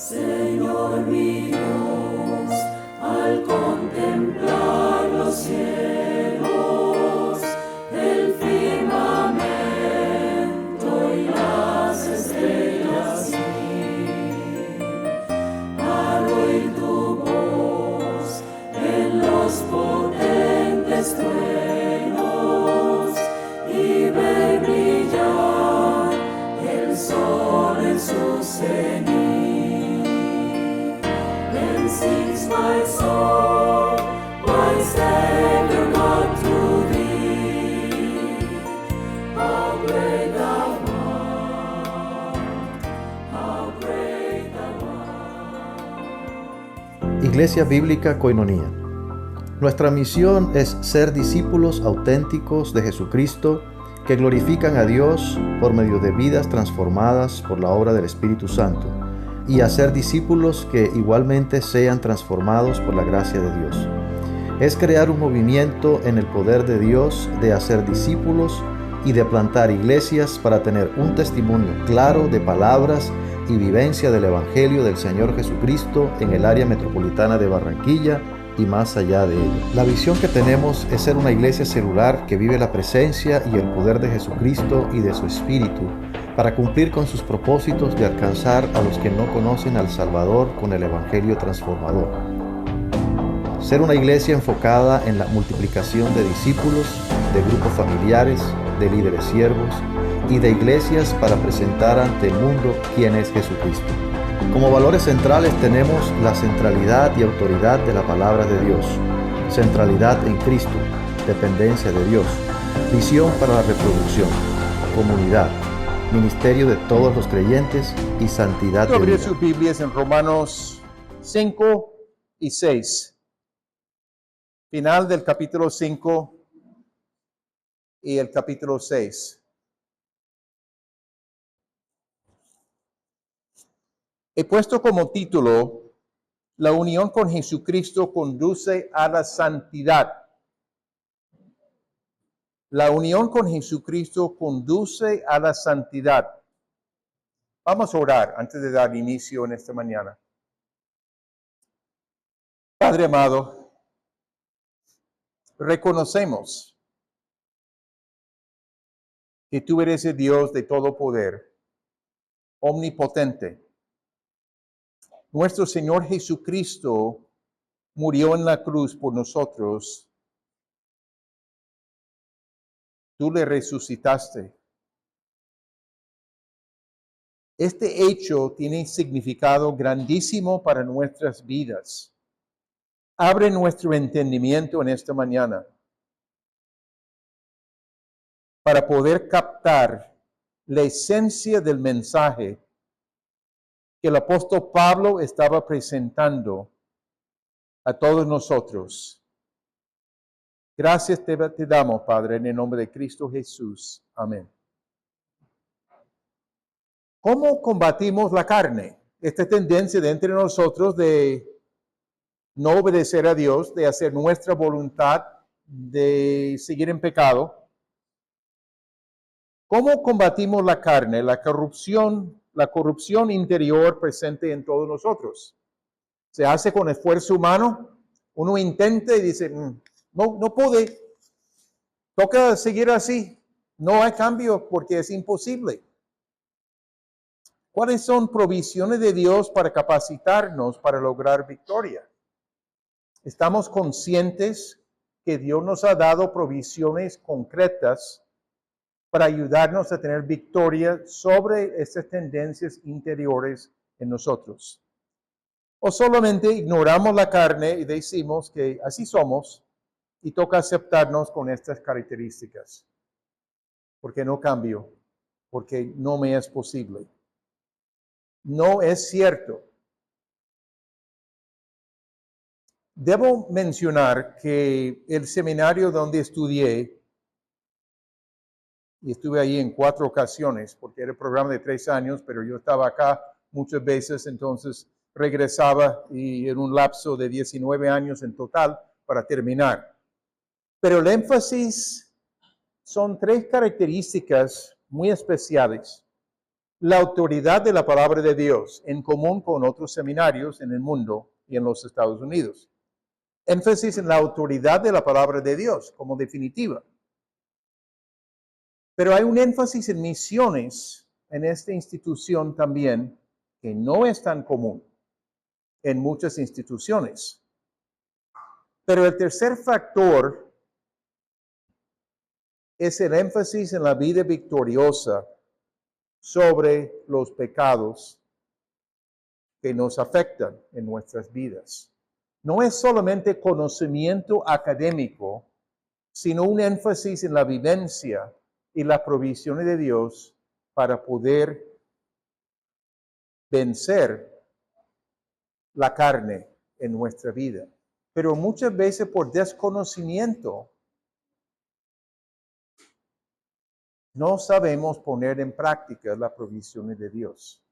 Señor mi Dios, al contemplar los cielos, el firmamento y las estrellas, al oír tu voz en los potentes truenos y ver brillar el sol en su cenit. Then sings my soul, my Savior God, to thee. How great thou art, how great thou art. Iglesia Bíblica Koinonía. Nuestra misión es ser discípulos auténticos de Jesucristo que glorifican a Dios por medio de vidas transformadas por la obra del Espíritu Santo y hacer discípulos que igualmente sean transformados por la gracia de Dios. Es crear un movimiento en el poder de Dios de hacer discípulos y de plantar iglesias para tener un testimonio claro de palabras y vivencia del Evangelio del Señor Jesucristo en el área metropolitana de Barranquilla y más allá de ella. La visión que tenemos es ser una iglesia celular que vive la presencia y el poder de Jesucristo y de su Espíritu para cumplir con sus propósitos de alcanzar a los que no conocen al Salvador con el Evangelio transformador. Ser una iglesia enfocada en la multiplicación de discípulos, de grupos familiares, de líderes siervos y de iglesias para presentar ante el mundo quién es Jesucristo. Como valores centrales tenemos la centralidad y autoridad de la palabra de Dios, centralidad en Cristo, dependencia de Dios, visión para la reproducción, comunidad, ministerio de todos los creyentes y santidad de Abrir vida. sus Biblias en Romanos 5 y 6. Final del capítulo 5 y el capítulo 6. He puesto como título: La unión con Jesucristo conduce a la santidad. La unión con Jesucristo conduce a la santidad. Vamos a orar antes de dar inicio en esta mañana. Padre amado, reconocemos que tú eres el Dios de todo poder, omnipotente. Nuestro Señor Jesucristo murió en la cruz por nosotros. Tú le resucitaste. Este hecho tiene significado grandísimo para nuestras vidas. Abre nuestro entendimiento en esta mañana para poder captar la esencia del mensaje que el apóstol Pablo estaba presentando a todos nosotros. Gracias te damos, Padre, en el nombre de Cristo Jesús. Amén. ¿Cómo combatimos la carne? Esta tendencia de entre nosotros de no obedecer a Dios, de hacer nuestra voluntad, de seguir en pecado. ¿Cómo combatimos la carne? La corrupción interior presente en todos nosotros. Se hace con esfuerzo humano. Uno intenta y dice, no puede. Toca seguir así. No hay cambio porque es imposible. ¿Cuáles son provisiones de Dios para capacitarnos para lograr victoria? Estamos conscientes que Dios nos ha dado provisiones concretas para ayudarnos a tener victoria sobre estas tendencias interiores en nosotros. O solamente ignoramos la carne y decimos que así somos y toca aceptarnos con estas características. Porque no cambio, porque no me es posible. No es cierto. Debo mencionar que el seminario donde estudié, y estuve ahí en 4 ocasiones, porque era el programa de 3 años, pero yo estaba acá muchas veces, entonces regresaba y en un lapso de 19 años en total para terminar. Pero el énfasis son 3 características muy especiales la autoridad de la palabra de Dios en común con otros seminarios en el mundo y en los Estados Unidos. Énfasis en la autoridad de la palabra de Dios como definitiva. Pero hay un énfasis en misiones en esta institución también que no es tan común en muchas instituciones. Pero el tercer factor es el énfasis en la vida victoriosa sobre los pecados que nos afectan en nuestras vidas. No es solamente conocimiento académico, sino un énfasis en la vivencia y las provisiones de Dios para poder vencer la carne en nuestra vida. Pero muchas veces por desconocimiento no sabemos poner en práctica las provisiones de Dios.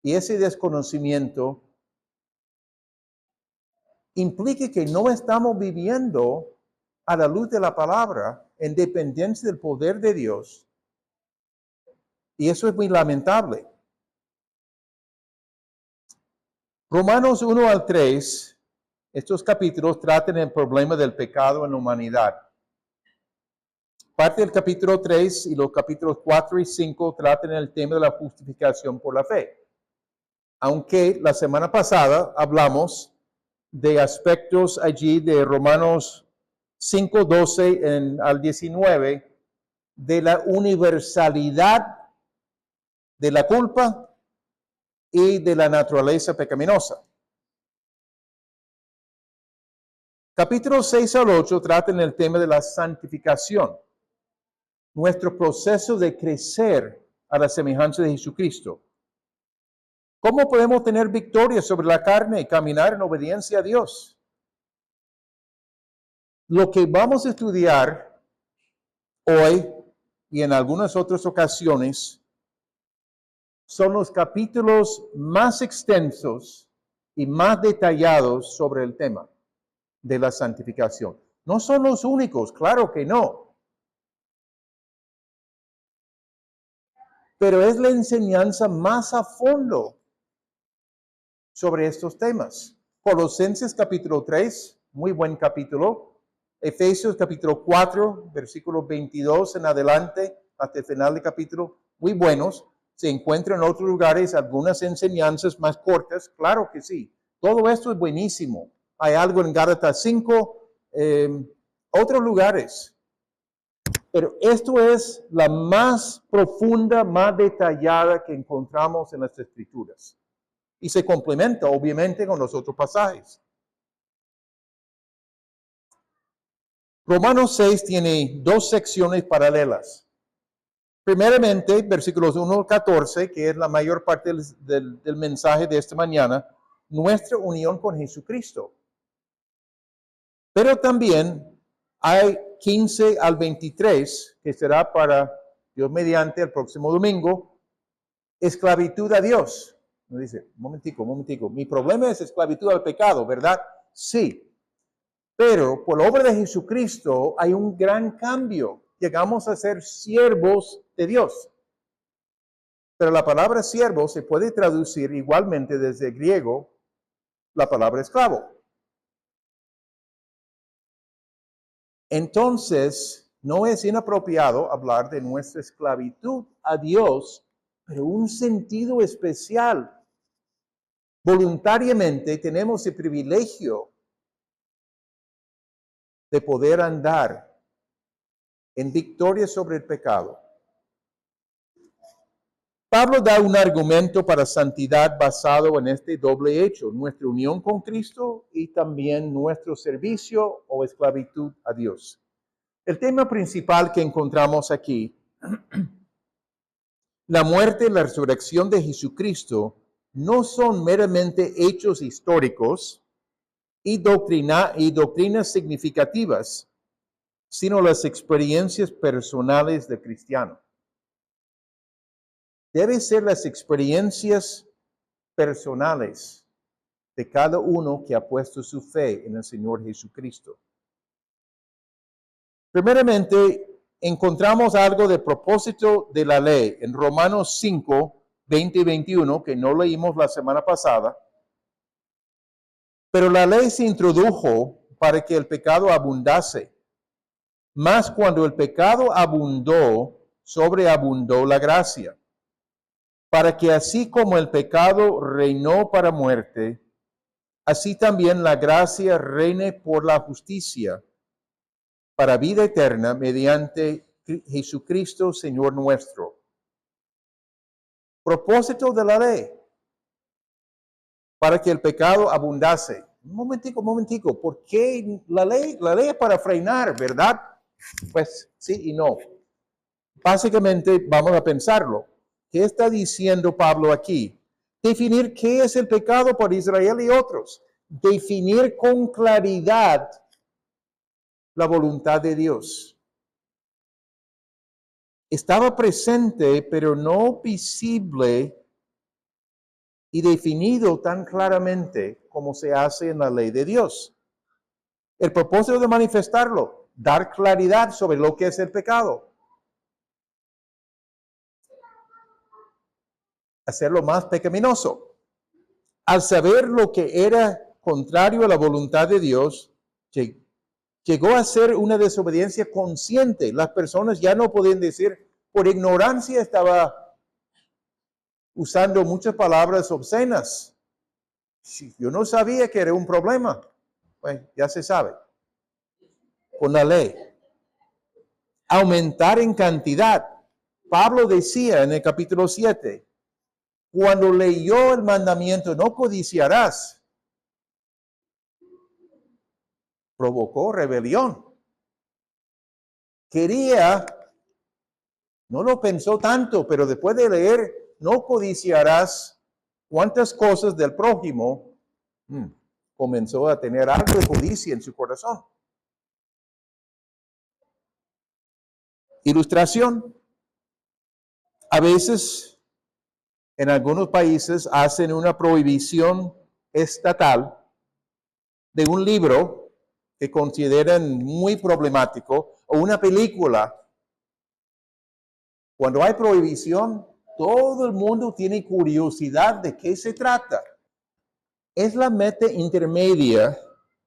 Y ese desconocimiento implica que no estamos viviendo a la luz de la palabra en dependencia del poder de Dios. Y eso es muy lamentable. Romanos 1 al 3, estos capítulos tratan el problema del pecado en la humanidad. Parte del capítulo 3 y los capítulos 4 y 5 tratan el tema de la justificación por la fe. Aunque la semana pasada hablamos de aspectos allí de Romanos 5, 12 al 19, de la universalidad de la culpa y de la naturaleza pecaminosa. Capítulos 6 al 8 tratan el tema de la santificación, nuestro proceso de crecer a la semejanza de Jesucristo. ¿Cómo podemos tener victoria sobre la carne y caminar en obediencia a Dios? Lo que vamos a estudiar hoy y en algunas otras ocasiones son los capítulos más extensos y más detallados sobre el tema de la santificación. No son los únicos, claro que no. Pero es la enseñanza más a fondo sobre estos temas. Colosenses capítulo 3, muy buen capítulo. Efesios capítulo 4, versículo 22 en adelante, hasta el final del capítulo, muy buenos. Se encuentran en otros lugares algunas enseñanzas más cortas, claro que sí. Todo esto es buenísimo. Hay algo en Gálatas 5, otros lugares. Pero esto es la más profunda, más detallada que encontramos en las Escrituras. Y se complementa, obviamente, con los otros pasajes. Romanos 6 tiene dos secciones paralelas. Primeramente, versículos 1 al 14, que es la mayor parte del mensaje de esta mañana, nuestra unión con Jesucristo. Pero también hay 15 al 23, que será para Dios mediante el próximo domingo, esclavitud a Dios. Me dice, momentico, mi problema es esclavitud al pecado, ¿verdad? Sí. Pero por la obra de Jesucristo hay un gran cambio. Llegamos a ser siervos de Dios. Pero la palabra siervo se puede traducir igualmente desde griego la palabra esclavo. Entonces, no es inapropiado hablar de nuestra esclavitud a Dios, pero un sentido especial. Voluntariamente tenemos el privilegio de poder andar en victoria sobre el pecado. Pablo da un argumento para santidad basado en este doble hecho, nuestra unión con Cristo y también nuestro servicio o esclavitud a Dios. El tema principal que encontramos aquí, la muerte y la resurrección de Jesucristo, no son meramente hechos históricos y doctrinas significativas, sino las experiencias personales del cristiano. Deben ser las experiencias personales de cada uno que ha puesto su fe en el Señor Jesucristo. Primeramente, encontramos algo de propósito de la ley en Romanos 5, 20 y 21, que no leímos la semana pasada. Pero la ley se introdujo para que el pecado abundase. Mas cuando el pecado abundó, sobreabundó la gracia, para que así como el pecado reinó para muerte, así también la gracia reine por la justicia, para vida eterna, mediante Jesucristo, Señor nuestro. Propósito de la ley, para que el pecado abundase. Un momentico, ¿por qué la ley? La ley es para frenar, ¿verdad? Pues sí y no. Básicamente vamos a pensarlo. ¿Qué está diciendo Pablo aquí? Definir qué es el pecado para Israel y otros. Definir con claridad la voluntad de Dios. Estaba presente, pero no visible y definido tan claramente como se hace en la ley de Dios. El propósito de manifestarlo, dar claridad sobre lo que es el pecado. Hacerlo más pecaminoso. Al saber lo que era contrario a la voluntad de Dios, llegó a ser una desobediencia consciente. Las personas ya no podían decir, por ignorancia estaba usando muchas palabras obscenas. Yo no sabía que era un problema. Bueno, ya se sabe. Con la ley. Aumentar en cantidad. Pablo decía en el capítulo 7, cuando leyó el mandamiento, no codiciarás, provocó rebelión. Quería, no lo pensó tanto, pero después de leer, no codiciarás cuántas cosas del prójimo, comenzó a tener algo de codicia en su corazón. Ilustración. A veces, en algunos países, hacen una prohibición estatal de un libro que consideran muy problemático o una película. Cuando hay prohibición, todo el mundo tiene curiosidad de qué se trata. Es la meta intermedia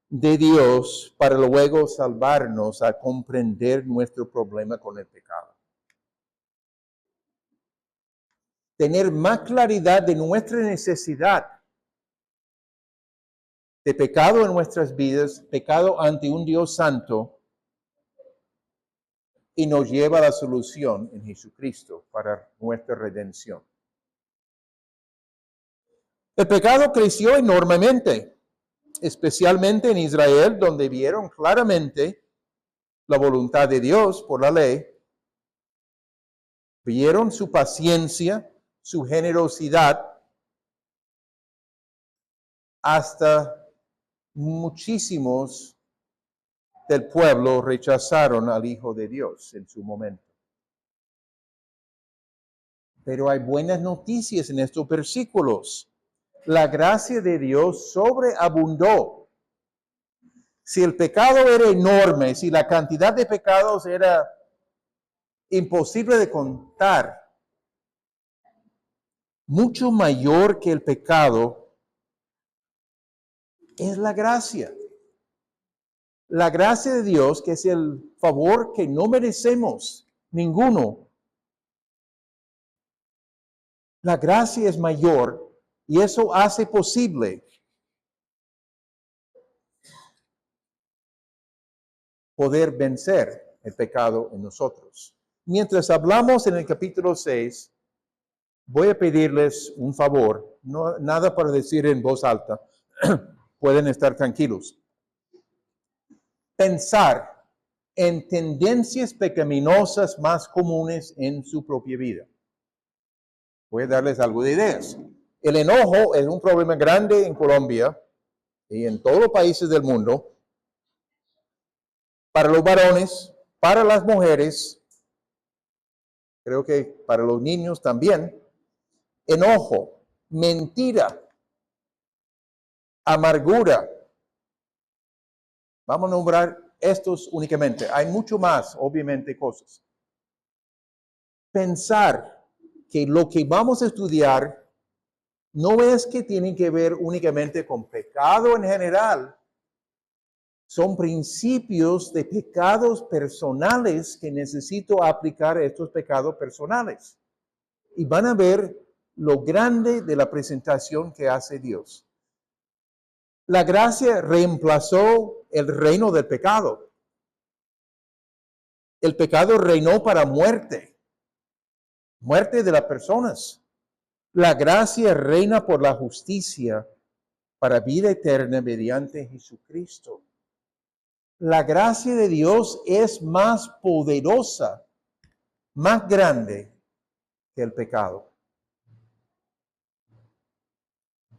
de Dios para luego salvarnos a comprender nuestro problema con el pecado. Tener más claridad de nuestra necesidad de pecado en nuestras vidas, pecado ante un Dios santo, y nos lleva a la solución en Jesucristo para nuestra redención. El pecado creció enormemente, especialmente en Israel, donde vieron claramente la voluntad de Dios por la ley, vieron su paciencia, su generosidad, hasta muchísimos del pueblo rechazaron al Hijo de Dios en su momento. Pero hay buenas noticias en estos versículos. La gracia de Dios sobreabundó. Si el pecado era enorme, si la cantidad de pecados era imposible de contar, mucho mayor que el pecado es la gracia. La gracia de Dios, que es el favor que no merecemos ninguno. La gracia es mayor y eso hace posible poder vencer el pecado en nosotros. Mientras hablamos en el capítulo 6, voy a pedirles un favor, no, nada para decir en voz alta, pueden estar tranquilos. Pensar en tendencias pecaminosas más comunes en su propia vida. Voy a darles algo de ideas. El enojo es un problema grande en Colombia y en todos los países del mundo. Para los varones, para las mujeres, creo que para los niños también. Enojo, mentira, amargura. Vamos a nombrar estos únicamente. Hay mucho más, obviamente, cosas. Pensar que lo que vamos a estudiar no es que tiene que ver únicamente con pecado en general. Son principios de pecados personales que necesito aplicar a estos pecados personales. Y van a ver lo grande de la presentación que hace Dios. La gracia reemplazó el reino del pecado. El pecado reinó para muerte de las personas. La gracia reina por la justicia para vida eterna mediante Jesucristo. La gracia de Dios es más poderosa, más grande que el pecado.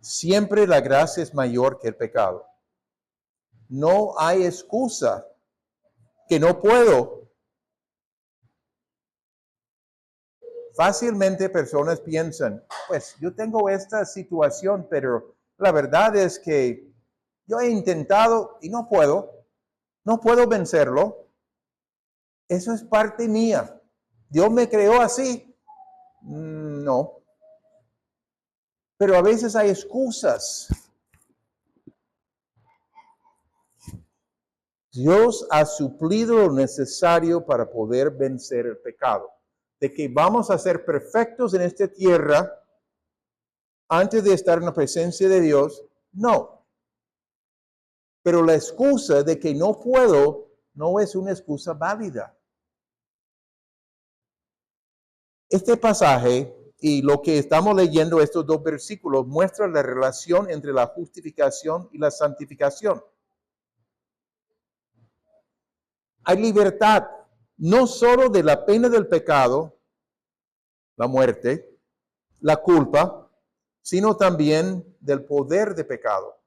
Siempre la gracia es mayor que el pecado. No hay excusa que no puedo. Fácilmente personas piensan, pues yo tengo esta situación, pero la verdad es que yo he intentado y no puedo vencerlo. Eso es parte mía. Dios me creó así. No. Pero a veces hay excusas. Dios ha suplido lo necesario para poder vencer el pecado. De que vamos a ser perfectos en esta tierra antes de estar en la presencia de Dios, no. Pero la excusa de que no puedo no es una excusa válida. Este pasaje y lo que estamos leyendo, estos dos versículos, muestra la relación entre la justificación y la santificación. Hay libertad, no solo de la pena del pecado, la muerte, la culpa, sino también del poder de pecado.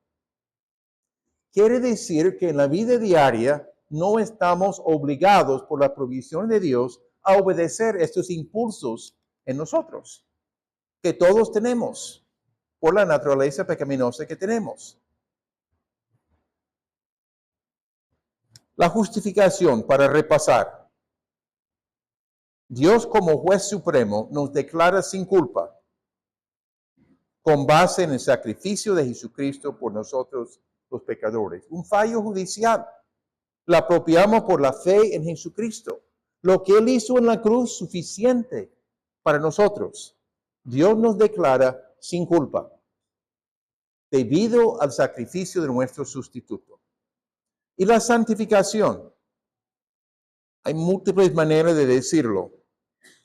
Quiere decir que en la vida diaria no estamos obligados por la provisión de Dios a obedecer estos impulsos en nosotros, que todos tenemos por la naturaleza pecaminosa que tenemos. La justificación, para repasar. Dios como juez supremo nos declara sin culpa, con base en el sacrificio de Jesucristo por nosotros los pecadores. Un fallo judicial. La apropiamos por la fe en Jesucristo. Lo que Él hizo en la cruz, suficiente para nosotros. Dios nos declara sin culpa, debido al sacrificio de nuestro sustituto. Y la santificación. Hay múltiples maneras de decirlo.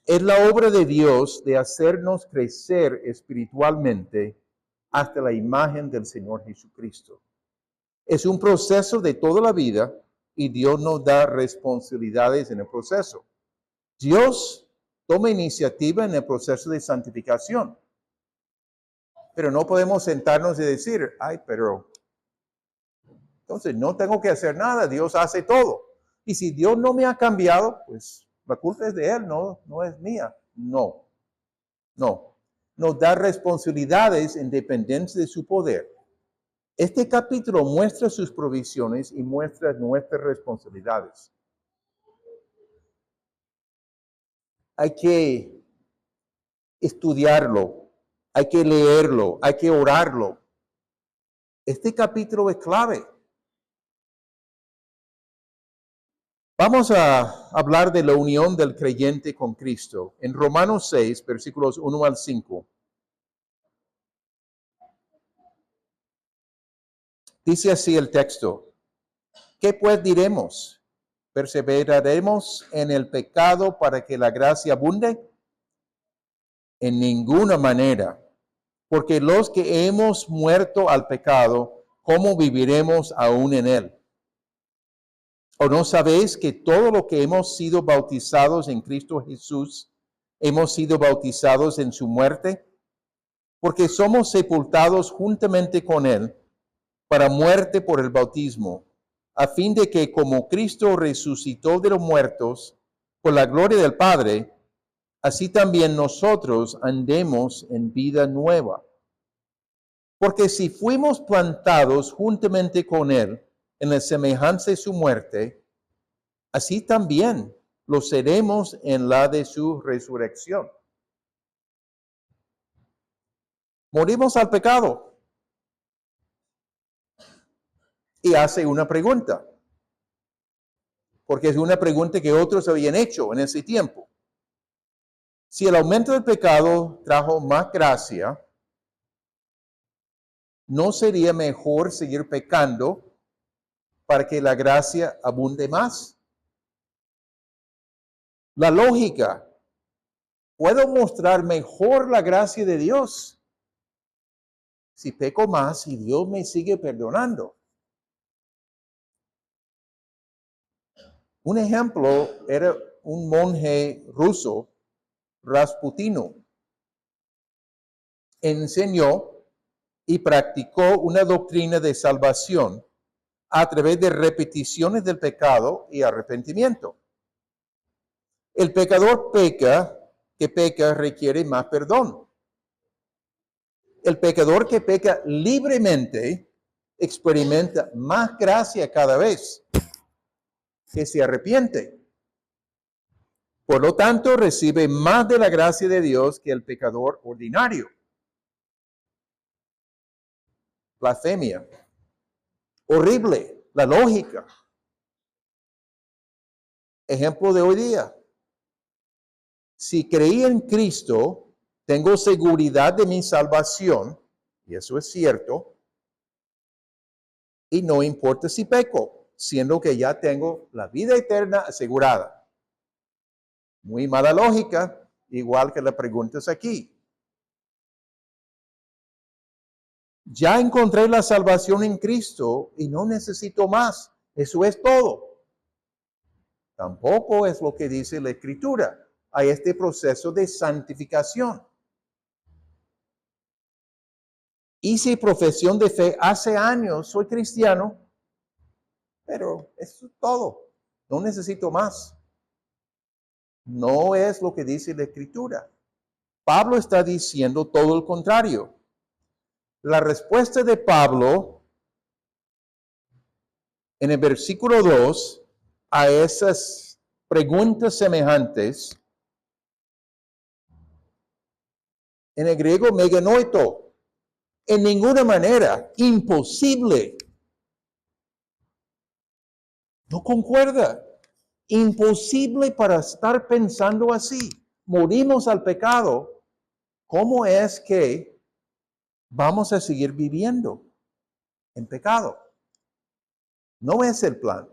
Es la obra de Dios de hacernos crecer espiritualmente hasta la imagen del Señor Jesucristo. Es un proceso de toda la vida y Dios nos da responsabilidades en el proceso. Dios toma iniciativa en el proceso de santificación. Pero no podemos sentarnos y decir, pero entonces no tengo que hacer nada, Dios hace todo. Y si Dios no me ha cambiado, pues la culpa es de Él, no es mía. No. Nos da responsabilidades en dependencia de su poder. Este capítulo muestra sus provisiones y muestra nuestras responsabilidades. Hay que estudiarlo, hay que leerlo, hay que orarlo. Este capítulo es clave. Vamos a hablar de la unión del creyente con Cristo. En Romanos 6, versículos 1 al 5. Dice así el texto. ¿Qué pues diremos? ¿Perseveraremos en el pecado para que la gracia abunde? En ninguna manera. Porque los que hemos muerto al pecado, ¿cómo viviremos aún en él? ¿O no sabéis que todo lo que hemos sido bautizados en Cristo Jesús, hemos sido bautizados en su muerte? Porque somos sepultados juntamente con Él para muerte por el bautismo, a fin de que como Cristo resucitó de los muertos por la gloria del Padre, así también nosotros andemos en vida nueva. Porque si fuimos plantados juntamente con Él, en la semejanza de su muerte, así también lo seremos en la de su resurrección. Morimos al pecado. Y hace una pregunta, porque es una pregunta que otros habían hecho en ese tiempo. Si el aumento del pecado trajo más gracia, ¿no sería mejor seguir pecando para que la gracia abunde más? La lógica, ¿puedo mostrar mejor la gracia de Dios si peco más y Dios me sigue perdonando? Un ejemplo era un monje ruso, Rasputino. Enseñó y practicó una doctrina de salvación a través de repeticiones del pecado y arrepentimiento. El pecador que peca requiere más perdón. El pecador que peca libremente experimenta más gracia cada vez que se arrepiente. Por lo tanto, recibe más de la gracia de Dios que el pecador ordinario. Blasfemia. Horrible, la lógica. Ejemplo de hoy día. Si creí en Cristo, tengo seguridad de mi salvación, y eso es cierto, y no importa si peco, siendo que ya tengo la vida eterna asegurada. Muy mala lógica, igual que la pregunta es aquí. Ya encontré la salvación en Cristo y no necesito más. Eso es todo. Tampoco es lo que dice la Escritura. Hay este proceso de santificación. Hice profesión de fe hace años, soy cristiano, pero eso es todo. No necesito más. No es lo que dice la Escritura. Pablo está diciendo todo lo contrario. La respuesta de Pablo en el versículo 2 a esas preguntas semejantes, en el griego meganoito, en ninguna manera, imposible. No concuerda. Imposible para estar pensando así. Morimos al pecado. ¿Cómo es que vamos a seguir viviendo en pecado? No es el plan.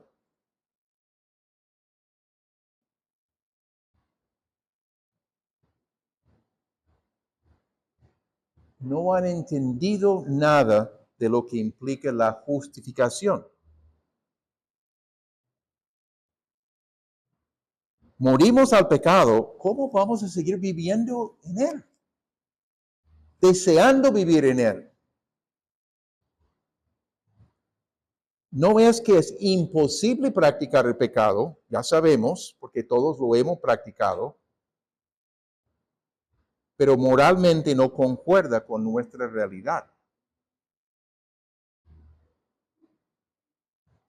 No han entendido nada de lo que implica la justificación. Morimos al pecado, ¿cómo vamos a seguir viviendo en él? Deseando vivir en él. No es que es imposible practicar el pecado, ya sabemos, porque todos lo hemos practicado, pero moralmente no concuerda con nuestra realidad.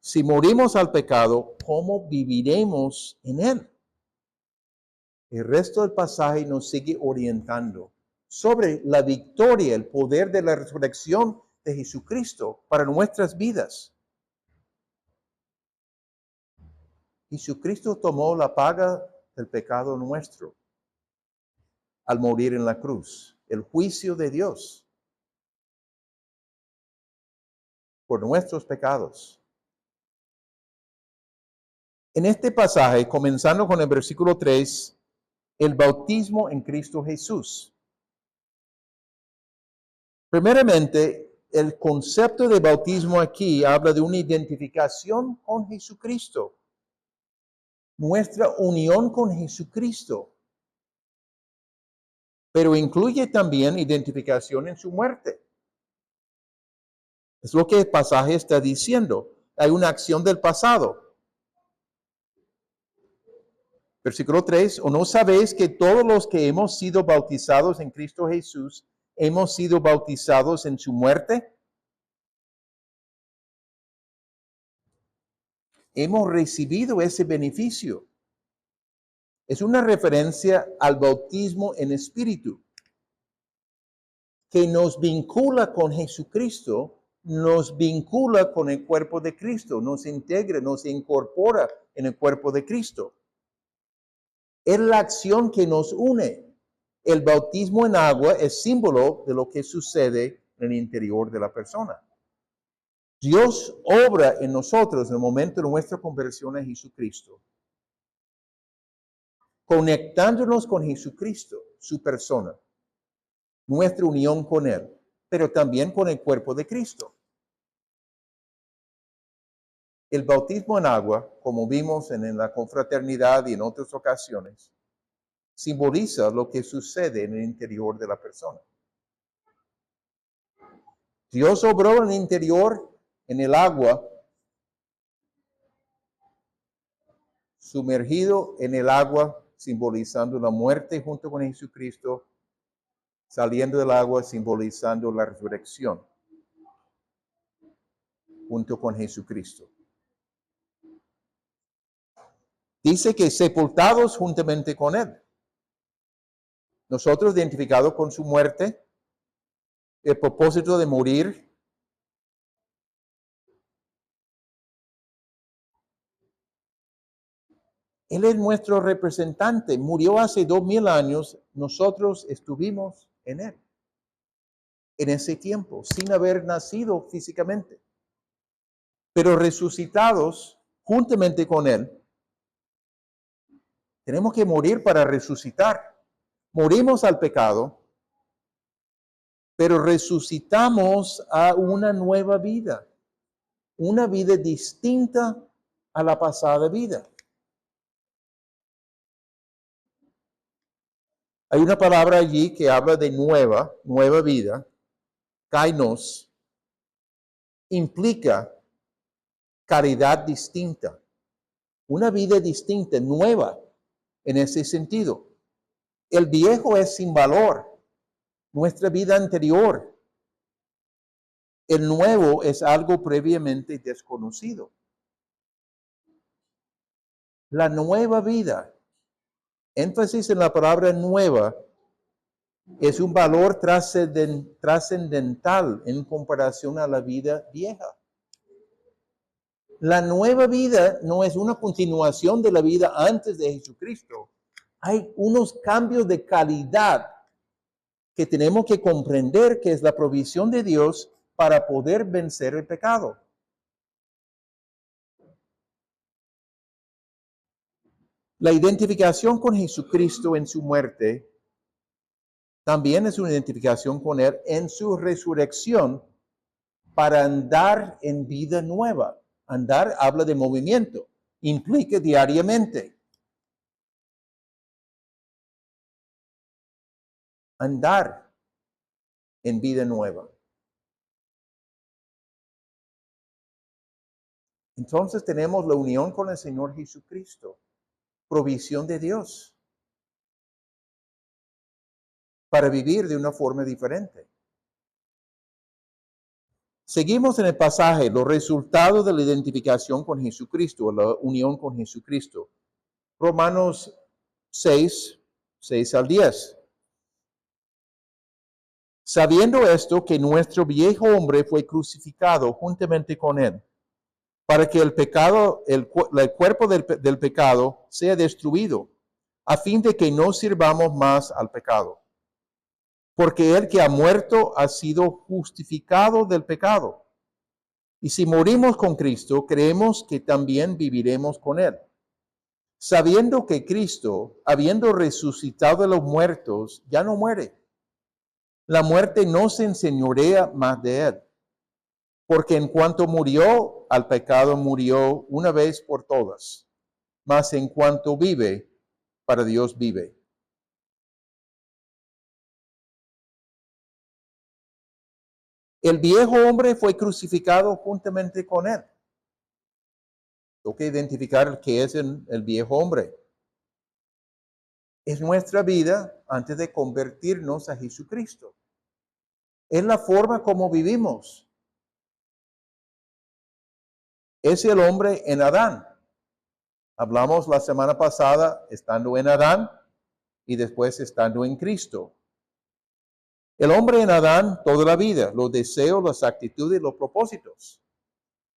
Si morimos al pecado, ¿cómo viviremos en él? El resto del pasaje nos sigue orientando sobre la victoria, el poder de la resurrección de Jesucristo para nuestras vidas. Jesucristo tomó la paga del pecado nuestro al morir en la cruz, el juicio de Dios por nuestros pecados. En este pasaje, comenzando con el versículo 3, el bautismo en Cristo Jesús. Primeramente, el concepto de bautismo aquí habla de una identificación con Jesucristo. Nuestra unión con Jesucristo. Pero incluye también identificación en su muerte. Es lo que el pasaje está diciendo. Hay una acción del pasado. Versículo 3, ¿o no sabéis que todos los que hemos sido bautizados en Cristo Jesús, hemos sido bautizados en su muerte? hemos recibido ese beneficio. Es una referencia al bautismo en espíritu, que nos vincula con Jesucristo, nos vincula con el cuerpo de Cristo, nos integra, nos incorpora en el cuerpo de Cristo. Es la acción que nos une. El bautismo en agua es símbolo de lo que sucede en el interior de la persona. Dios obra en nosotros en el momento de nuestra conversión a Jesucristo, conectándonos con Jesucristo, su persona, nuestra unión con Él, pero también con el cuerpo de Cristo. El bautismo en agua, como vimos en la confraternidad y en otras ocasiones, simboliza lo que sucede en el interior de la persona. Dios obró en el interior, en el agua, sumergido en el agua, simbolizando la muerte junto con Jesucristo, saliendo del agua, simbolizando la resurrección junto con Jesucristo. Dice que sepultados juntamente con Él. Nosotros identificados con su muerte, el propósito de morir, Él es nuestro representante. Murió hace 2000 años. Nosotros estuvimos en Él. En ese tiempo, sin haber nacido físicamente. Pero resucitados juntamente con Él. Tenemos que morir para resucitar. Morimos al pecado, pero resucitamos a una nueva vida. Una vida distinta a la pasada vida. Hay una palabra allí que habla de nueva vida. Kainos implica caridad distinta. Una vida distinta, nueva, en ese sentido. El viejo es sin valor. Nuestra vida anterior. El nuevo es algo previamente desconocido. La nueva vida. Énfasis en la palabra nueva es un valor trascendental en comparación a la vida vieja. La nueva vida no es una continuación de la vida antes de Jesucristo. Hay unos cambios de calidad que tenemos que comprender, que es la provisión de Dios para poder vencer el pecado. La identificación con Jesucristo en su muerte también es una identificación con Él en su resurrección para andar en vida nueva. Andar habla de movimiento, implica diariamente. Andar en vida nueva. Entonces tenemos la unión con el Señor Jesucristo, provisión de Dios, para vivir de una forma diferente. Seguimos en el pasaje, los resultados de la identificación con Jesucristo, la unión con Jesucristo. Romanos 6 al 10. Sabiendo esto, que nuestro viejo hombre fue crucificado juntamente con él, para que el pecado, el cuerpo del pecado sea destruido, a fin de que no sirvamos más al pecado. Porque el que ha muerto ha sido justificado del pecado. Y si morimos con Cristo, creemos que también viviremos con Él. Sabiendo que Cristo, habiendo resucitado de los muertos, ya no muere. La muerte no se enseñorea más de Él. Porque en cuanto murió, al pecado murió una vez por todas. Mas en cuanto vive, para Dios vive. El viejo hombre fue crucificado juntamente con él. Tengo que identificar qué es el viejo hombre. Es nuestra vida antes de convertirnos a Jesucristo. Es la forma como vivimos. Es el hombre en Adán. Hablamos la semana pasada estando en Adán y después estando en Cristo. El hombre en Adán toda la vida, los deseos, las actitudes, los propósitos.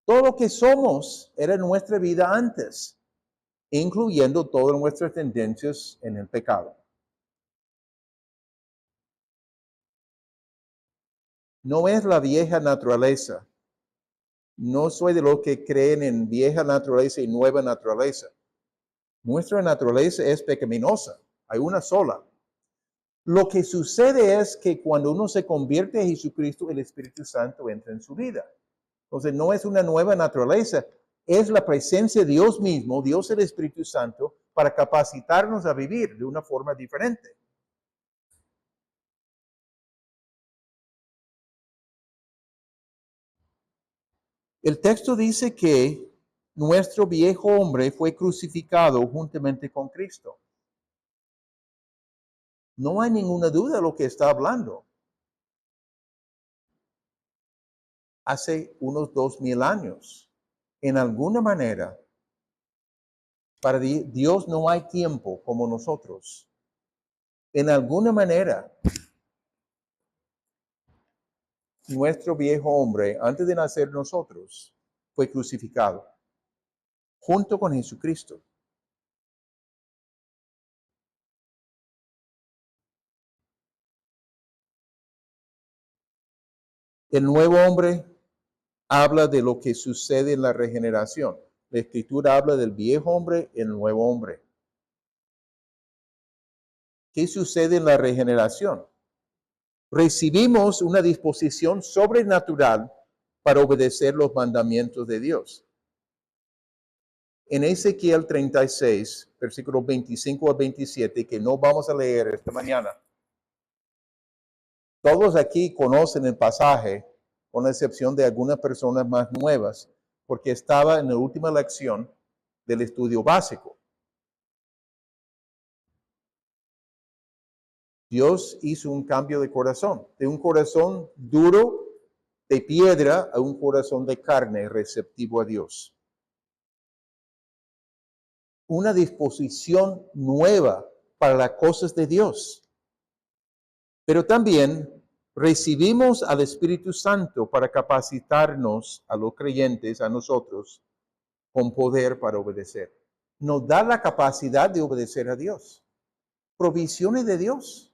Todo lo que somos era nuestra vida antes, incluyendo todas nuestras tendencias en el pecado. No es la vieja naturaleza. No soy de los que creen en vieja naturaleza y nueva naturaleza. Nuestra naturaleza es pecaminosa. Hay una sola. Lo que sucede es que cuando uno se convierte en Jesucristo, el Espíritu Santo entra en su vida. Entonces no es una nueva naturaleza, es la presencia de Dios mismo, Dios el Espíritu Santo, para capacitarnos a vivir de una forma diferente. El texto dice que nuestro viejo hombre fue crucificado juntamente con Cristo. No hay ninguna duda de lo que está hablando. Hace unos 2000 años, en alguna manera, para Dios no hay tiempo como nosotros. En alguna manera, nuestro viejo hombre, antes de nacer nosotros, fue crucificado junto con Jesucristo. El nuevo hombre habla de lo que sucede en la regeneración. La Escritura habla del viejo hombre y el nuevo hombre. ¿Qué sucede en la regeneración? Recibimos una disposición sobrenatural para obedecer los mandamientos de Dios. En Ezequiel 36, versículos 25 a 27, que no vamos a leer esta mañana, todos aquí conocen el pasaje, con la excepción de algunas personas más nuevas, porque estaba en la última lección del estudio básico. Dios hizo un cambio de corazón, de un corazón duro, de piedra, a un corazón de carne receptivo a Dios. Una disposición nueva para las cosas de Dios. Pero también recibimos al Espíritu Santo para capacitarnos a los creyentes, a nosotros, con poder para obedecer. Nos da la capacidad de obedecer a Dios. Provisiones de Dios.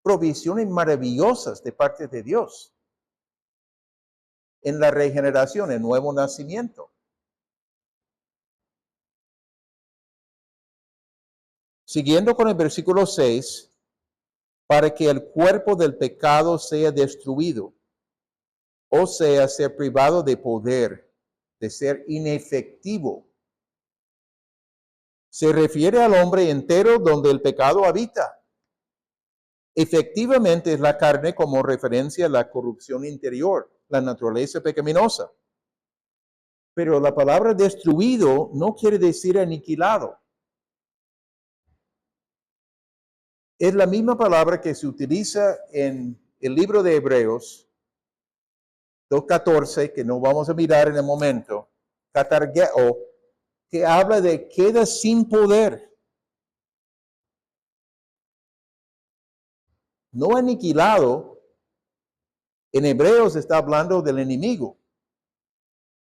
Provisiones maravillosas de parte de Dios. En la regeneración, el nuevo nacimiento. Siguiendo con el versículo 6, para que el cuerpo del pecado sea destruido, o sea, ser privado de poder, de ser inefectivo. Se refiere al hombre entero donde el pecado habita. Efectivamente es la carne como referencia a la corrupción interior, la naturaleza pecaminosa. Pero la palabra destruido no quiere decir aniquilado. Es la misma palabra que se utiliza en el libro de Hebreos 2:14, que no vamos a mirar en el momento, katargeo, que habla de queda sin poder. No aniquilado, en Hebreos está hablando del enemigo.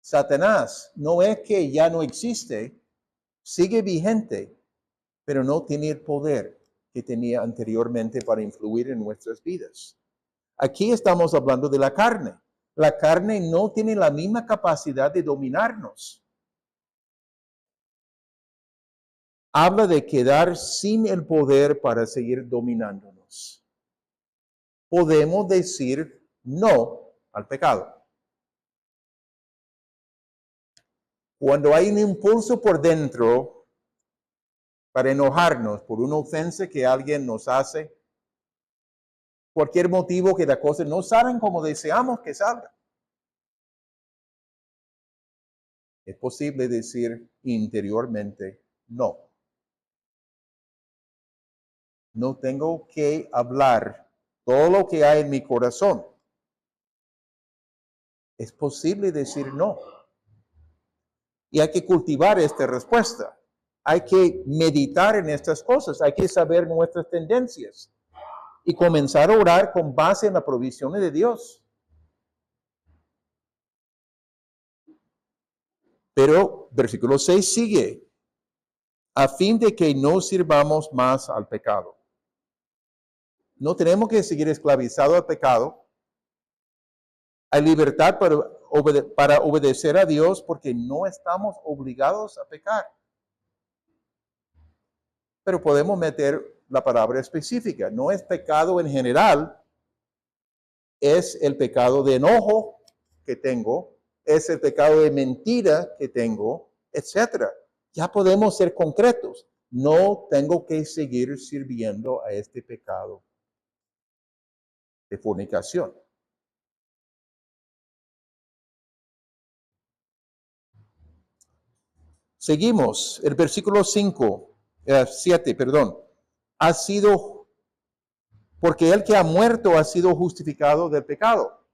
Satanás no es que ya no existe, sigue vigente, pero no tiene el poder que tenía anteriormente para influir en nuestras vidas. Aquí estamos hablando de la carne. La carne no tiene la misma capacidad de dominarnos. Habla de quedar sin el poder para seguir dominándonos. Podemos decir no al pecado. Cuando hay un impulso por dentro para enojarnos por una ofensa que alguien nos hace, cualquier motivo que las cosas no salen como deseamos que salgan, es posible decir interiormente no. No tengo que hablar todo lo que hay en mi corazón. Es posible decir no. Y hay que cultivar esta respuesta. Hay que meditar en estas cosas. Hay que saber nuestras tendencias y comenzar a orar con base en la provisión de Dios. Pero versículo 6 sigue, a fin de que no sirvamos más al pecado. No tenemos que seguir esclavizados al pecado. Hay libertad para obedecer a Dios porque no estamos obligados a pecar. Pero podemos meter la palabra específica. No es pecado en general, es el pecado de enojo que tengo, es el pecado de mentira que tengo, etc. Ya podemos ser concretos. No tengo que seguir sirviendo a este pecado de fornicación. Seguimos, el versículo 7, ha sido, porque el que ha muerto ha sido justificado del pecado.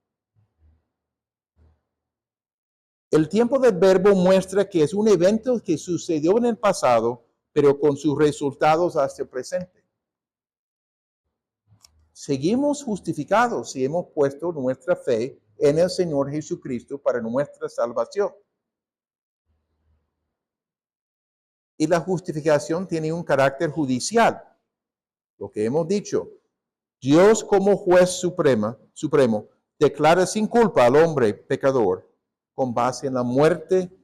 El tiempo del verbo muestra que es un evento que sucedió en el pasado, pero con sus resultados hasta el presente. Seguimos justificados si hemos puesto nuestra fe en el Señor Jesucristo para nuestra salvación. Y la justificación tiene un carácter judicial. Lo que hemos dicho, Dios como juez supremo declara sin culpa al hombre pecador con base en la muerte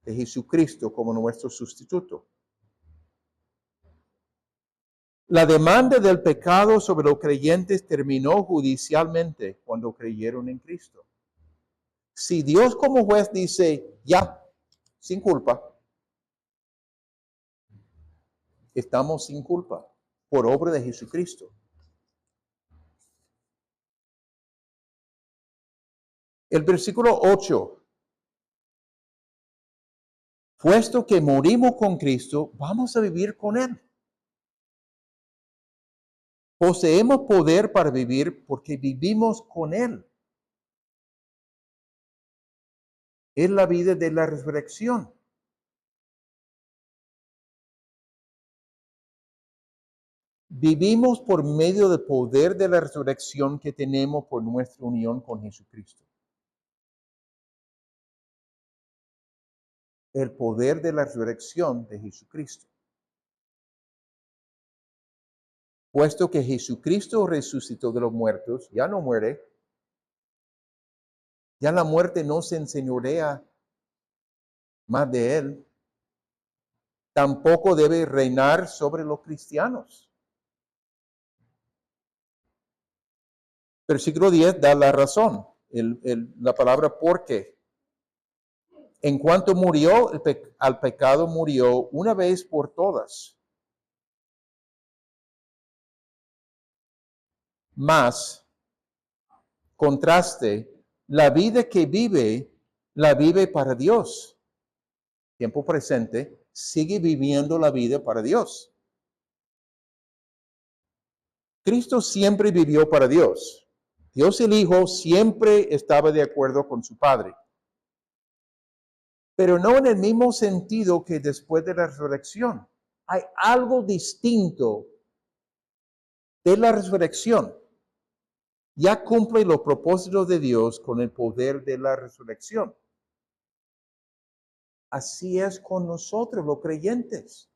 de Jesucristo como nuestro sustituto. La demanda del pecado sobre los creyentes terminó judicialmente cuando creyeron en Cristo. Si Dios como juez dice, ya, sin culpa, estamos sin culpa por obra de Jesucristo. El versículo 8. Puesto que morimos con Cristo, vamos a vivir con Él. Poseemos poder para vivir porque vivimos con Él. Es la vida de la resurrección. Vivimos por medio del poder de la resurrección que tenemos por nuestra unión con Jesucristo. El poder de la resurrección de Jesucristo. Puesto que Jesucristo resucitó de los muertos, ya no muere, ya la muerte no se enseñorea más de Él, tampoco debe reinar sobre los cristianos. Versículo 10 da la razón, la palabra porque. En cuanto murió, al pecado murió una vez por todas. Mas, contraste, la vida que vive, la vive para Dios. Tiempo presente, sigue viviendo la vida para Dios. Cristo siempre vivió para Dios. Dios el Hijo siempre estaba de acuerdo con su Padre. Pero no en el mismo sentido que después de la resurrección. Hay algo distinto de la resurrección. Ya cumple los propósitos de Dios con el poder de la resurrección. Así es con nosotros, los creyentes.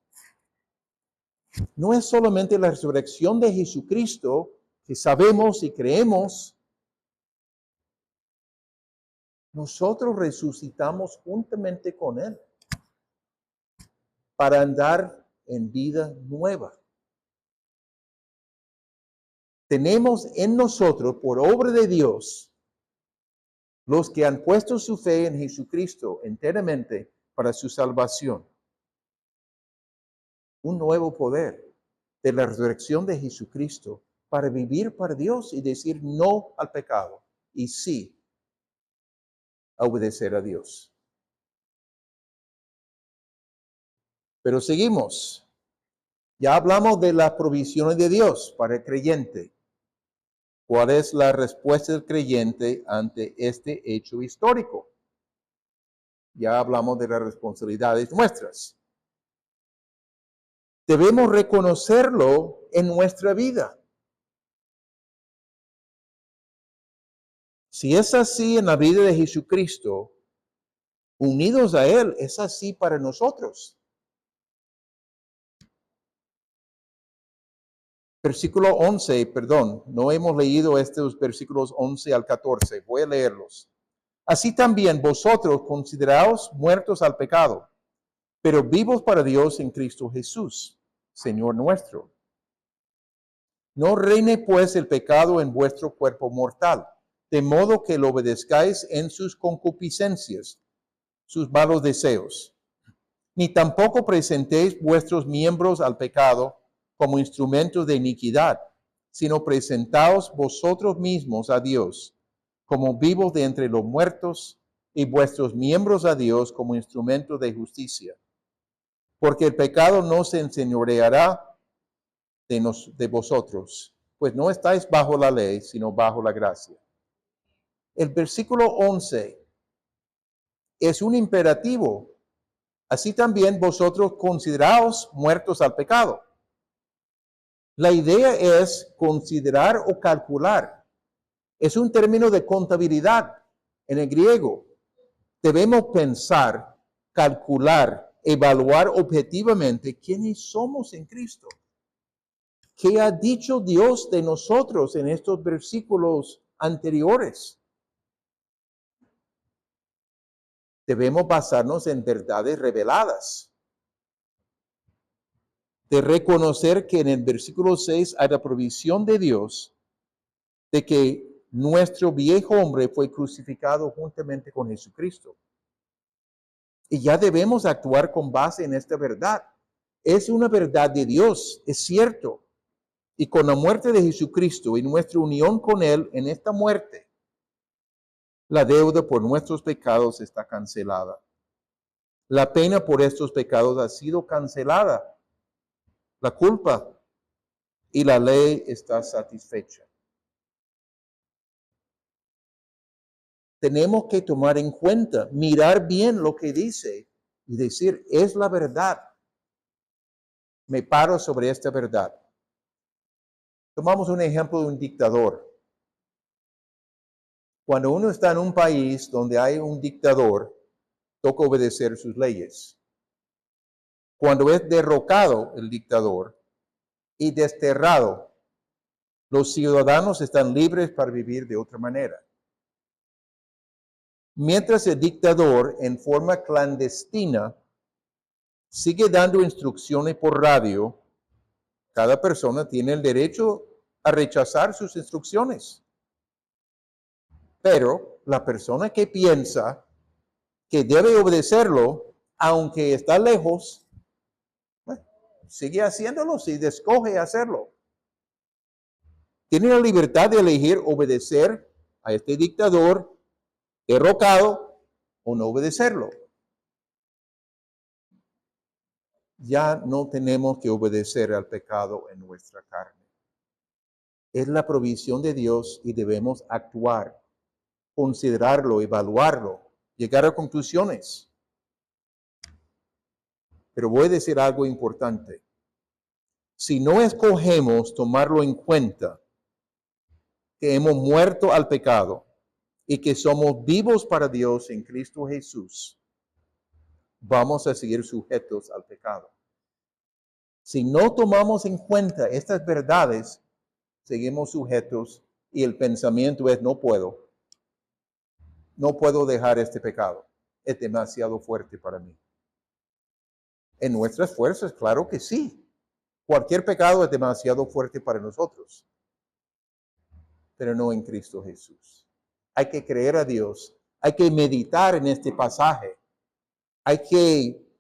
No es solamente la resurrección de Jesucristo que sabemos y creemos. Nosotros resucitamos juntamente con Él para andar en vida nueva. Tenemos en nosotros, por obra de Dios, los que han puesto su fe en Jesucristo enteramente para su salvación, un nuevo poder de la resurrección de Jesucristo para vivir para Dios y decir no al pecado y sí a obedecer a Dios. Pero seguimos. Ya hablamos de las provisiones de Dios para el creyente. ¿Cuál es la respuesta del creyente ante este hecho histórico? Ya hablamos de las responsabilidades nuestras. Debemos reconocerlo en nuestra vida. Si es así en la vida de Jesucristo, unidos a Él, es así para nosotros. Versículo 11, perdón, no hemos leído estos versículos 11 al 14, voy a leerlos. Así también vosotros consideraos muertos al pecado, pero vivos para Dios en Cristo Jesús, Señor nuestro. No reine pues el pecado en vuestro cuerpo mortal, de modo que lo obedezcáis en sus concupiscencias, sus malos deseos. Ni tampoco presentéis vuestros miembros al pecado como instrumentos de iniquidad, sino presentaos vosotros mismos a Dios como vivos de entre los muertos y vuestros miembros a Dios como instrumentos de justicia. Porque el pecado no se enseñoreará de vosotros, pues no estáis bajo la ley, sino bajo la gracia. El versículo 11 es un imperativo. Así también vosotros consideraos muertos al pecado. La idea es considerar o calcular. Es un término de contabilidad en el griego. Debemos pensar, calcular, evaluar objetivamente quiénes somos en Cristo. ¿Qué ha dicho Dios de nosotros en estos versículos anteriores? Debemos basarnos en verdades reveladas. De reconocer que en el versículo 6 hay la provisión de Dios de que nuestro viejo hombre fue crucificado juntamente con Jesucristo. Y ya debemos actuar con base en esta verdad. Es una verdad de Dios, es cierto. Y con la muerte de Jesucristo y nuestra unión con Él en esta muerte, la deuda por nuestros pecados está cancelada. La pena por estos pecados ha sido cancelada. La culpa y la ley está satisfecha. Tenemos que tomar en cuenta, mirar bien lo que dice y decir, es la verdad. Me paro sobre esta verdad. Tomamos un ejemplo de un dictador. Cuando uno está en un país donde hay un dictador, toca obedecer sus leyes. Cuando es derrocado el dictador y desterrado, los ciudadanos están libres para vivir de otra manera. Mientras el dictador, en forma clandestina, sigue dando instrucciones por radio, cada persona tiene el derecho a rechazar sus instrucciones. Pero la persona que piensa que debe obedecerlo, aunque está lejos, sigue haciéndolo si escoge hacerlo. Tiene la libertad de elegir obedecer a este dictador derrocado o no obedecerlo. Ya no tenemos que obedecer al pecado en nuestra carne. Es la provisión de Dios y debemos actuar, considerarlo, evaluarlo, llegar a conclusiones. Pero voy a decir algo importante. Si no escogemos tomarlo en cuenta, que hemos muerto al pecado y que somos vivos para Dios en Cristo Jesús, vamos a seguir sujetos al pecado. Si no tomamos en cuenta estas verdades, seguimos sujetos y el pensamiento es no puedo dejar este pecado, es demasiado fuerte para mí. En nuestras fuerzas, claro que sí. Cualquier pecado es demasiado fuerte para nosotros, pero no en Cristo Jesús. Hay que creer a Dios, hay que meditar en este pasaje, hay que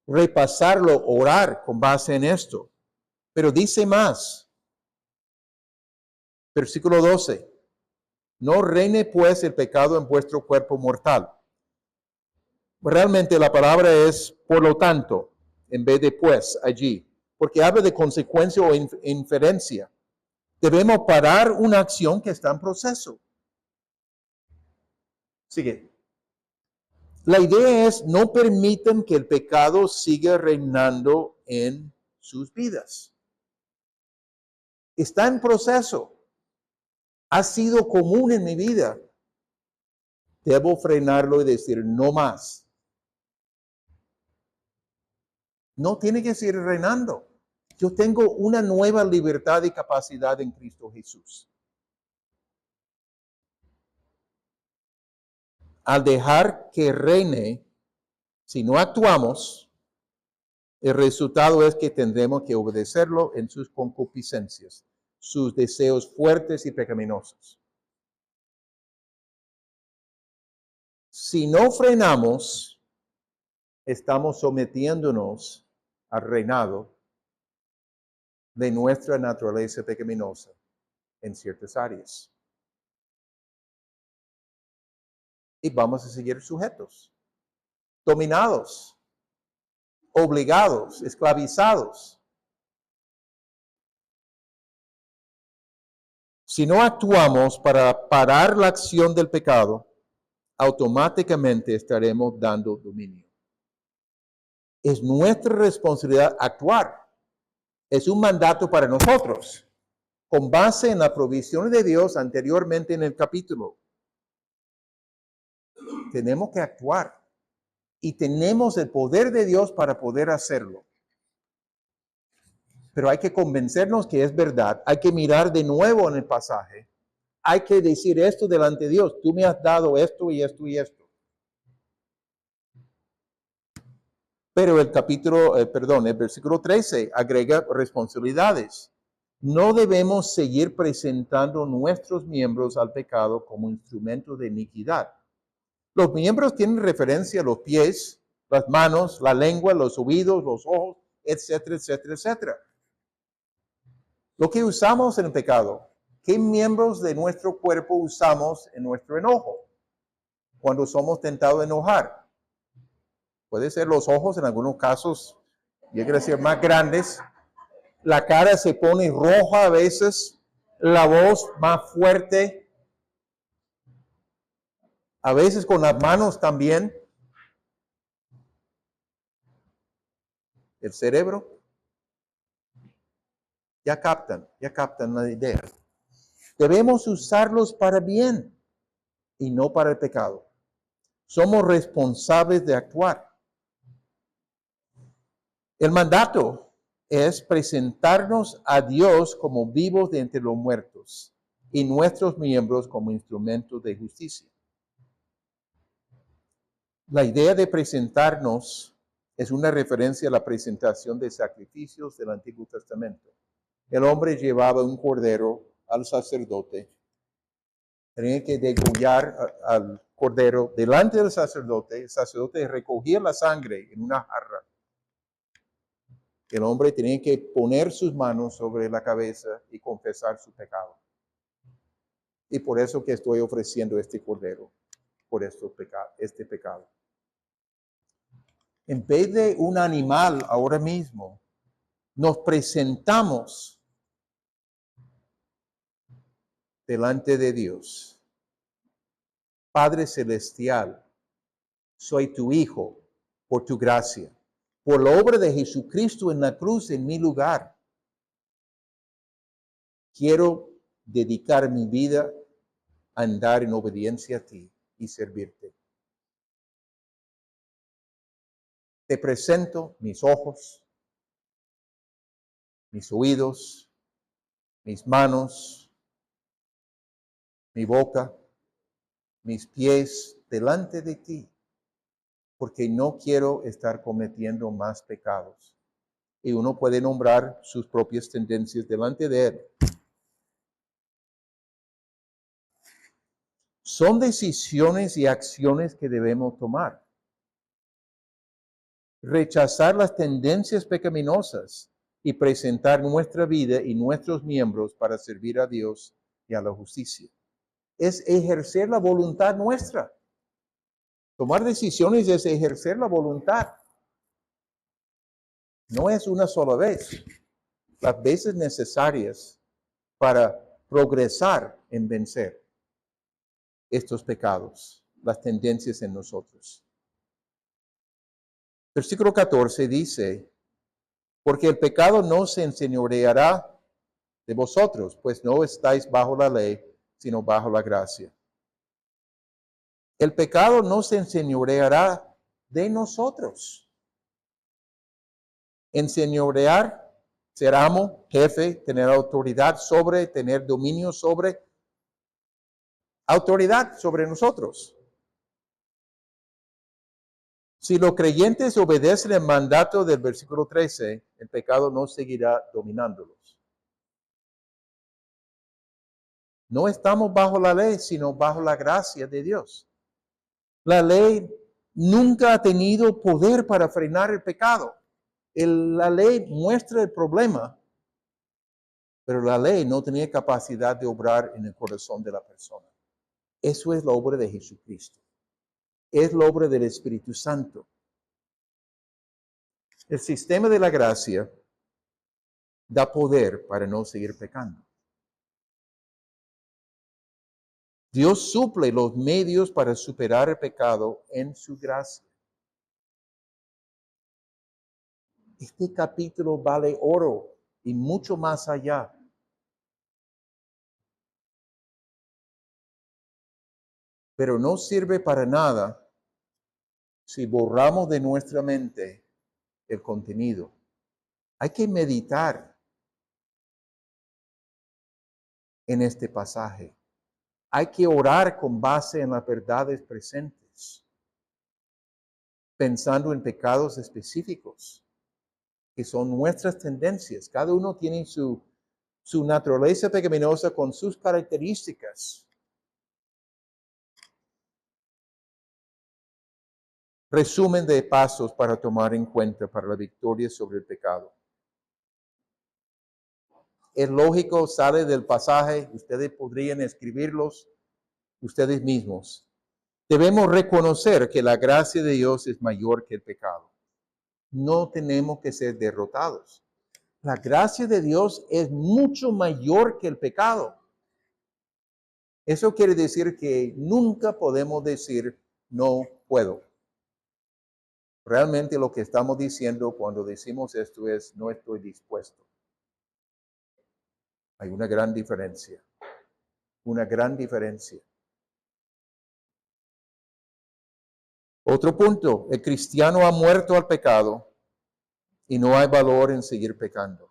repasarlo, orar con base en esto. Pero dice más, versículo 12, no reine pues el pecado en vuestro cuerpo mortal. Realmente la palabra es por lo tanto, en vez de pues allí, porque habla de consecuencia o inferencia. Debemos parar una acción que está en proceso. Sigue. La idea es no permitan que el pecado siga reinando en sus vidas. Está en proceso. Ha sido común en mi vida. Debo frenarlo y decir no más. No tiene que seguir reinando. Yo tengo una nueva libertad y capacidad en Cristo Jesús. Al dejar que reine, si no actuamos, el resultado es que tendremos que obedecerlo en sus concupiscencias, sus deseos fuertes y pecaminosos. Si no frenamos, estamos sometiéndonos al reinado de nuestra naturaleza pecaminosa en ciertas áreas. Y vamos a seguir sujetos, dominados, obligados, esclavizados. Si no actuamos para parar la acción del pecado, automáticamente estaremos dando dominio. Es nuestra responsabilidad actuar. Es un mandato para nosotros, con base en la provisión de Dios anteriormente en el capítulo. Tenemos que actuar y tenemos el poder de Dios para poder hacerlo. Pero hay que convencernos que es verdad. Hay que mirar de nuevo en el pasaje. Hay que decir esto delante de Dios. Tú me has dado esto y esto y esto. Pero el versículo 13 agrega responsabilidades. No debemos seguir presentando nuestros miembros al pecado como instrumento de iniquidad. Los miembros tienen referencia a los pies, las manos, la lengua, los oídos, los ojos, etcétera, etcétera, etcétera. Lo que usamos en el pecado, ¿qué miembros de nuestro cuerpo usamos en nuestro enojo? Cuando somos tentados a enojar. Puede ser los ojos, en algunos casos, yo quiero decir más grandes. La cara se pone roja a veces, la voz más fuerte. A veces con las manos también. El cerebro. Ya captan la idea. Debemos usarlos para bien y no para el pecado. Somos responsables de actuar. El mandato es presentarnos a Dios como vivos de entre los muertos y nuestros miembros como instrumentos de justicia. La idea de presentarnos es una referencia a la presentación de sacrificios del Antiguo Testamento. El hombre llevaba un cordero al sacerdote. Tenía que degollar al cordero delante del sacerdote. El sacerdote recogía la sangre en una jarra. El hombre tenía que poner sus manos sobre la cabeza y confesar su pecado. Y por eso que estoy ofreciendo este cordero, por este pecado. En vez de un animal ahora mismo, nos presentamos delante de Dios. Padre Celestial, soy tu hijo por tu gracia, por la obra de Jesucristo en la cruz en mi lugar. Quiero dedicar mi vida a andar en obediencia a ti y servirte. Te presento mis ojos, mis oídos, mis manos, mi boca, mis pies delante de ti, porque no quiero estar cometiendo más pecados. Y uno puede nombrar sus propias tendencias delante de él. Son decisiones y acciones que debemos tomar. Rechazar las tendencias pecaminosas y presentar nuestra vida y nuestros miembros para servir a Dios y a la justicia. Es ejercer la voluntad nuestra. Tomar decisiones es ejercer la voluntad. No es una sola vez. Las veces necesarias para progresar en vencer estos pecados, las tendencias en nosotros. Versículo 14 dice, porque el pecado no se enseñoreará de vosotros, pues no estáis bajo la ley, sino bajo la gracia. El pecado no se enseñoreará de nosotros. Enseñorear, ser amo, jefe, tener autoridad sobre, tener dominio sobre, autoridad sobre nosotros. Si los creyentes obedecen el mandato del versículo 13, el pecado no seguirá dominándolos. No estamos bajo la ley, sino bajo la gracia de Dios. La ley nunca ha tenido poder para frenar el pecado. La ley muestra el problema, pero la ley no tenía capacidad de obrar en el corazón de la persona. Eso es la obra de Jesucristo. Es la obra del Espíritu Santo. El sistema de la gracia da poder para no seguir pecando. Dios suple los medios para superar el pecado en su gracia. Este capítulo vale oro y mucho más allá. Pero no sirve para nada si borramos de nuestra mente el contenido. Hay que meditar en este pasaje. Hay que orar con base en las verdades presentes, pensando en pecados específicos, que son nuestras tendencias. Cada uno tiene su naturaleza pecaminosa con sus características. Resumen de pasos para tomar en cuenta para la victoria sobre el pecado. Es lógico, sale del pasaje, ustedes podrían escribirlos ustedes mismos. Debemos reconocer que la gracia de Dios es mayor que el pecado. No tenemos que ser derrotados. La gracia de Dios es mucho mayor que el pecado. Eso quiere decir que nunca podemos decir no puedo. Realmente lo que estamos diciendo cuando decimos esto es no estoy dispuesto. Hay una gran diferencia. Una gran diferencia. Otro punto, el cristiano ha muerto al pecado y no hay valor en seguir pecando.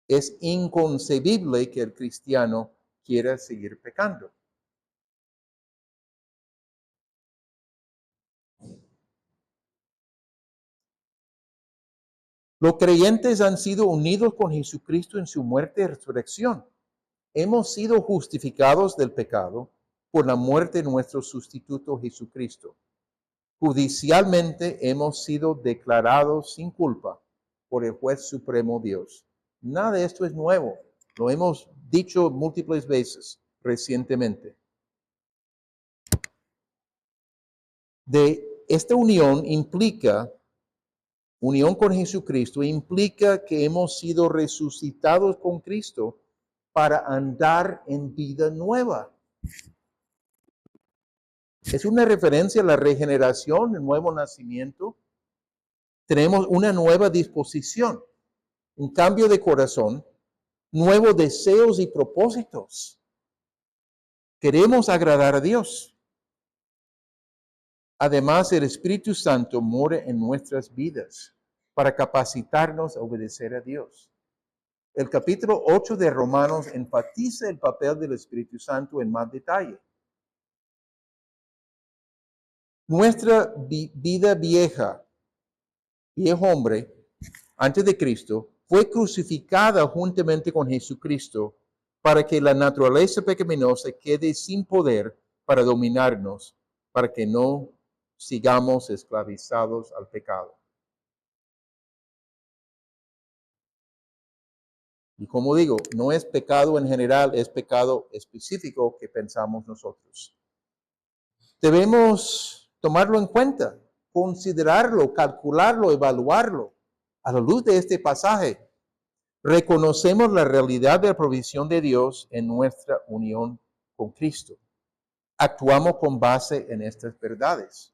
Es inconcebible que el cristiano quiera seguir pecando. Los creyentes han sido unidos con Jesucristo en su muerte y resurrección. Hemos sido justificados del pecado por la muerte de nuestro sustituto Jesucristo. Judicialmente hemos sido declarados sin culpa por el juez supremo Dios. Nada de esto es nuevo. Lo hemos dicho múltiples veces recientemente. Esta unión unión con Jesucristo implica que hemos sido resucitados con Cristo para andar en vida nueva. Es una referencia a la regeneración, el nuevo nacimiento. Tenemos una nueva disposición, un cambio de corazón, nuevos deseos y propósitos. Queremos agradar a Dios. Además, el Espíritu Santo mora en nuestras vidas para capacitarnos a obedecer a Dios. El capítulo 8 de Romanos enfatiza el papel del Espíritu Santo en más detalle. Nuestra vida viejo hombre, antes de Cristo, fue crucificada juntamente con Jesucristo para que la naturaleza pecaminosa quede sin poder para dominarnos, para que no sigamos esclavizados al pecado. Y como digo, no es pecado en general, es pecado específico que pensamos nosotros. Debemos tomarlo en cuenta, considerarlo, calcularlo, evaluarlo. A la luz de este pasaje, reconocemos la realidad de la provisión de Dios en nuestra unión con Cristo. Actuamos con base en estas verdades.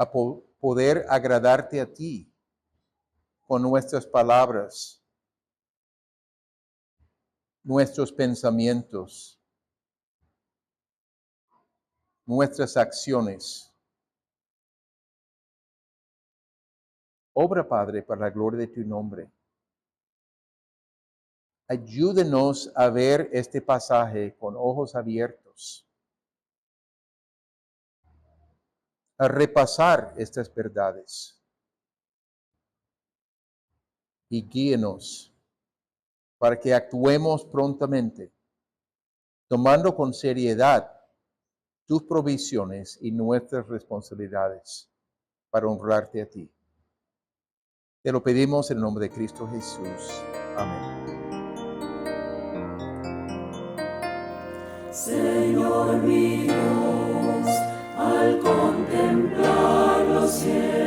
a poder agradarte a ti con nuestras palabras, nuestros pensamientos, nuestras acciones. Obra, Padre, para la gloria de tu nombre. Ayúdenos a ver este pasaje con ojos abiertos, a repasar estas verdades y guíenos para que actuemos prontamente, tomando con seriedad tus provisiones y nuestras responsabilidades para honrarte a ti. Te lo pedimos en el nombre de Cristo Jesús. Amén. Señor mi Dios, al contemplar los cielos,